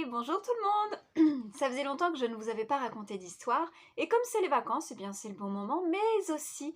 bonjour tout le monde. Ça faisait longtemps que je ne vous avais pas raconté d'histoire, et comme c'est les vacances, eh bien c'est le bon moment, mais aussi,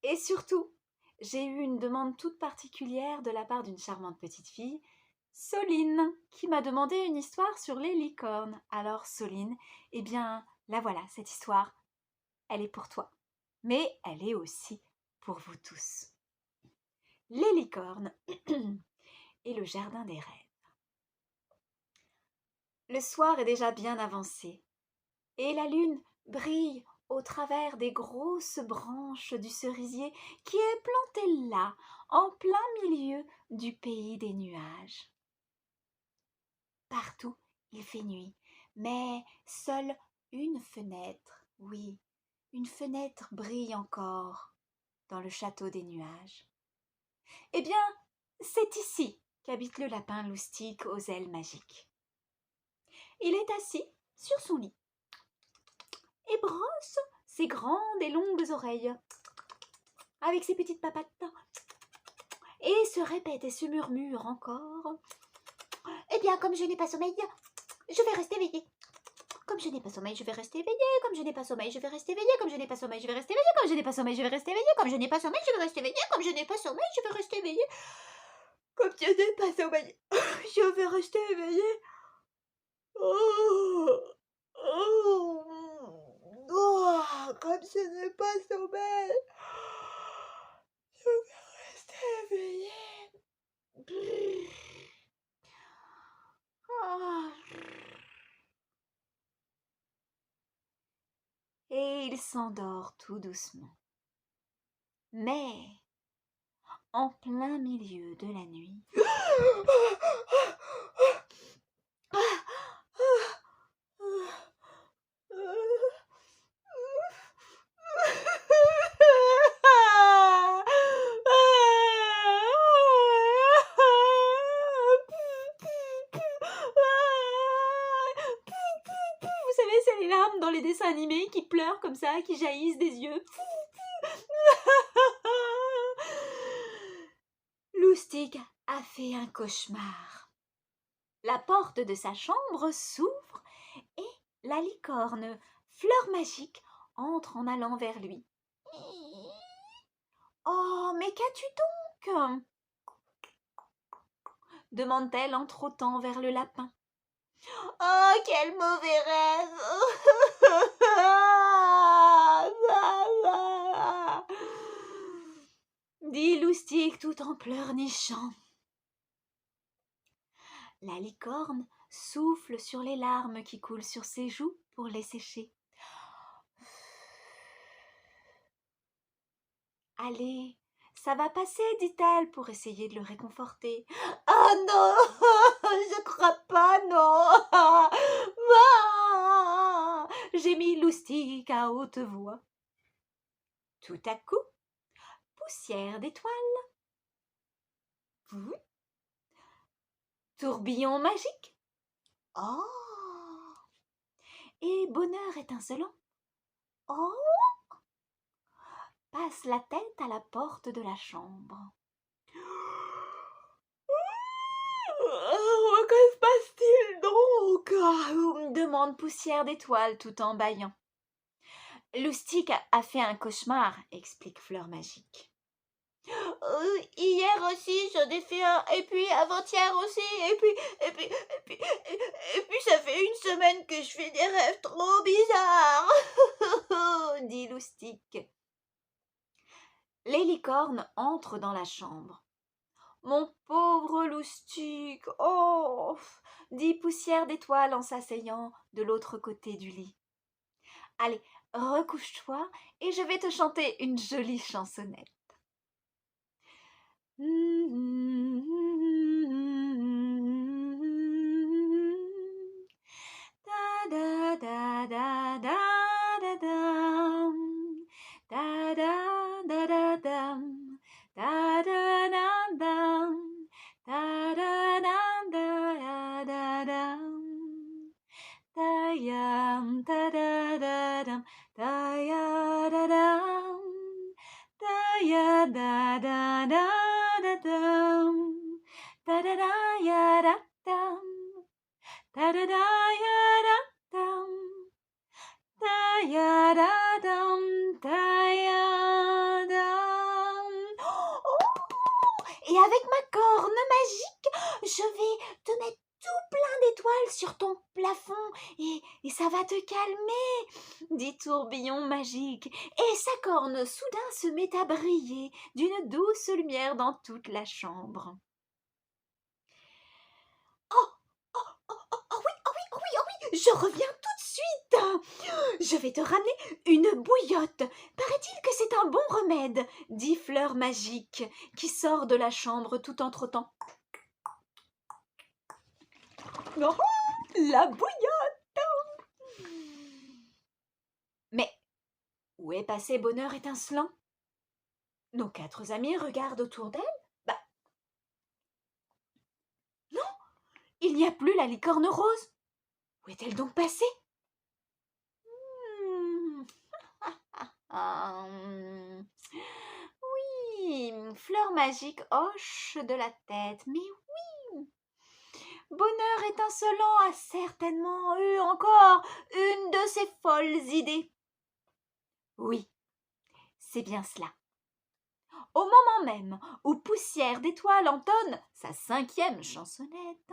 et surtout, j'ai eu une demande toute particulière de la part d'une charmante petite fille, Soline, qui m'a demandé une histoire sur les licornes. Alors Soline, eh bien la voilà, cette histoire, elle est pour toi, mais elle est aussi pour vous tous. Les licornes et le jardin des rêves. Le soir est déjà bien avancé, et la lune brille au travers des grosses branches du cerisier qui est planté là, en plein milieu du pays des nuages. Partout, il fait nuit, mais seule une fenêtre, oui, une fenêtre brille encore dans le château des nuages. Eh bien, c'est ici qu'habite le lapin loustique aux ailes magiques. Il est assis sur son lit et brosse ses grandes et longues oreilles avec ses petites papates et se répète et se murmure encore. Eh bien, comme je n'ai pas sommeil, je vais rester éveillée. Comme je n'ai pas sommeil, je vais rester éveillée. Comme je n'ai pas sommeil, je vais rester éveillée. Comme je n'ai pas sommeil, je vais rester éveillée. Comme je n'ai pas sommeil, je vais rester éveillée. Comme je n'ai pas sommeil, je vais rester éveillée. Comme je n'ai pas sommeil, je vais rester éveillée. Comme je n'ai pas sommeil, je vais rester éveillée. Oh, oh, oh, comme je n'ai pas sommeil, je vais rester éveillée. Et il s'endort tout doucement. Mais, en plein milieu de la nuit, vous savez, c'est les larmes dans les dessins animés qui pleurent comme ça, qui jaillissent des yeux. Loustic a fait un cauchemar. La porte de sa chambre s'ouvre et la licorne, fleur magique, entre en allant vers lui. « Oh, mais qu'as-tu donc ?» demande-t-elle en trottant vers le lapin. « Oh, quel mauvais rêve !» dit Loustic tout en pleurnichant. La licorne souffle sur les larmes qui coulent sur ses joues pour les sécher. « Allez, ça va passer, dit-elle pour essayer de le réconforter. « Ah non, je crois pas, non. Ah !» gémit Loustic à haute voix. Tout à coup, poussière d'étoiles. Tourbillon magique. Oh! Et bonheur étincelant. Oh! Passe la tête à la porte de la chambre. Oh, que se passe-t-il donc? Demande Poussière d'étoile tout en bâillant. Loustic a fait un cauchemar, explique Fleur magique. Hier aussi j'en ai fait un, et puis avant-hier aussi, et puis ça fait une semaine que je fais des rêves trop bizarres, dit Loustic. Les licornes entrent dans la chambre. Mon pauvre Loustic, oh, dit Poussière d'étoile en s'asseyant de l'autre côté du lit. Allez, recouche-toi et je vais te chanter une jolie chansonnette. Da da da da da da dum, da da da da dum, da da da dum, da da da da da dum, da yum da da da dum, da ya da dum, da ya da da da da dum, da da da ya da dum, da da da ya da dam, da ya da dam, da ya dam. Oh! Et avec ma corne magique, je vais te mettre tout plein d'étoiles sur ton plafond et ça va te calmer, dit Tourbillon magique. Et sa corne soudain se met à briller d'une douce lumière dans toute la chambre. Oh, oh, oh, oh, oh oui, oh oui, oh oui, oh oui, je reviens tout de suite. Je vais te ramener une bouillotte. Paraît-il que c'est un bon remède, dit Fleur magique, qui sort de la chambre tout en trottant. Oh, la bouillotte! Mais où est passé Bonheur étincelant? Nos 4 amis regardent autour d'elle. Bah, non, il n'y a plus la licorne rose. Où est-elle donc passée? Oui, Fleur magique hoche de la tête. Mais oui, Bonheur étincelant a certainement eu encore une de ses folles idées. Oui, c'est bien cela. Au moment même où Poussière d'étoile entonne sa 5e chansonnette.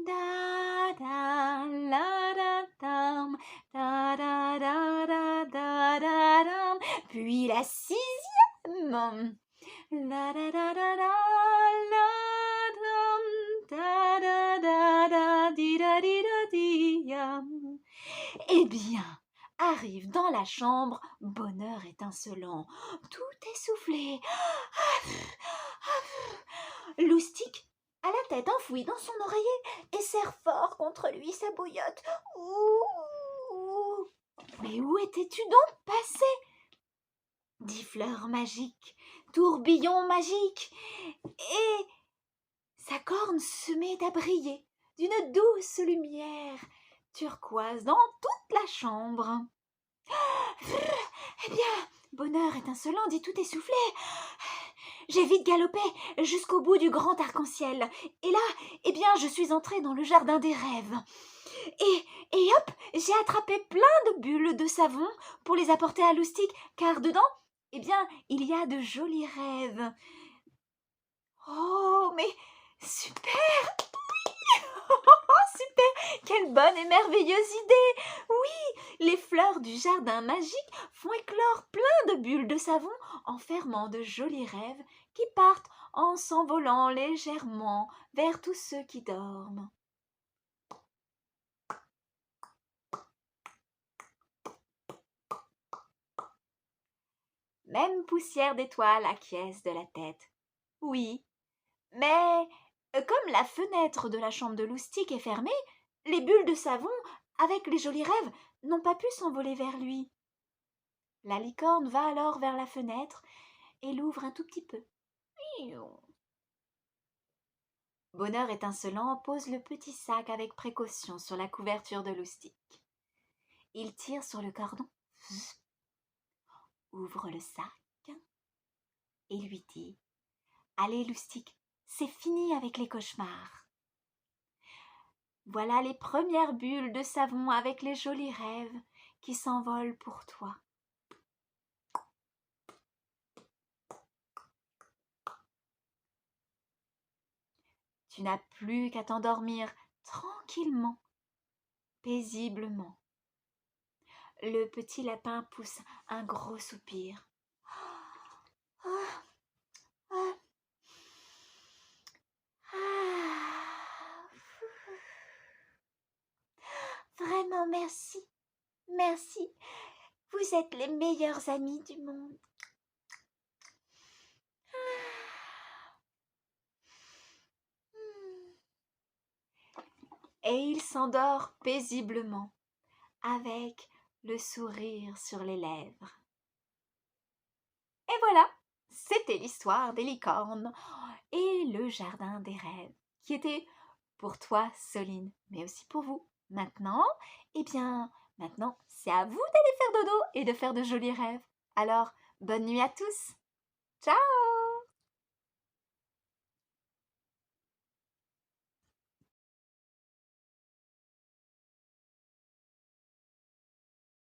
Da da la da dam, da da da da da da dam. Puis la 6e. La da da da da la dam, da da da da di da di yam. Eh bien, arrive dans la chambre Bonheur étincelant, tout essoufflé. Loustic a la tête enfouie dans son oreiller et serre fort contre lui sa bouillotte. Ouh! Mais où étais-tu donc passé? Dit Fleur magique, Tourbillon magique, et sa corne se met à briller d'une douce lumière turquoise dans toute la chambre. Eh bien, Bonheur étincelant dit tout essoufflé. J'ai vite galopé jusqu'au bout du grand arc-en-ciel. Et là, eh bien, je suis entrée dans le jardin des rêves. Et hop, j'ai attrapé plein de bulles de savon pour les apporter à Loustic, car dedans, eh bien, il y a de jolis rêves. Oh, mais super! Oh, super! Quelle bonne et merveilleuse idée! Oui, les fleurs du jardin magique font éclore plein de bulles de savon en fermant de jolis rêves qui partent en s'envolant légèrement vers tous ceux qui dorment. Même Poussière d'étoile acquiesce de la tête. Oui, mais comme la fenêtre de la chambre de Loustic est fermée, les bulles de savon, avec les jolis rêves, n'ont pas pu s'envoler vers lui. La licorne va alors vers la fenêtre et l'ouvre un tout petit peu. Bonheur étincelant pose le petit sac avec précaution sur la couverture de Loustic. Il tire sur le cordon, ouvre le sac et lui dit « Allez Loustic, c'est fini avec les cauchemars. Voilà les premières bulles de savon avec les jolis rêves qui s'envolent pour toi. » Tu n'as plus qu'à t'endormir tranquillement, paisiblement. Le petit lapin pousse un gros soupir. Vraiment merci, merci. Vous êtes les meilleurs amis du monde. Et il s'endort paisiblement, avec le sourire sur les lèvres. Et voilà, c'était l'histoire des licornes et le jardin des rêves, qui était pour toi, Soline, mais aussi pour vous. Maintenant, eh bien, maintenant, c'est à vous d'aller faire dodo et de faire de jolis rêves. Alors, bonne nuit à tous. Ciao!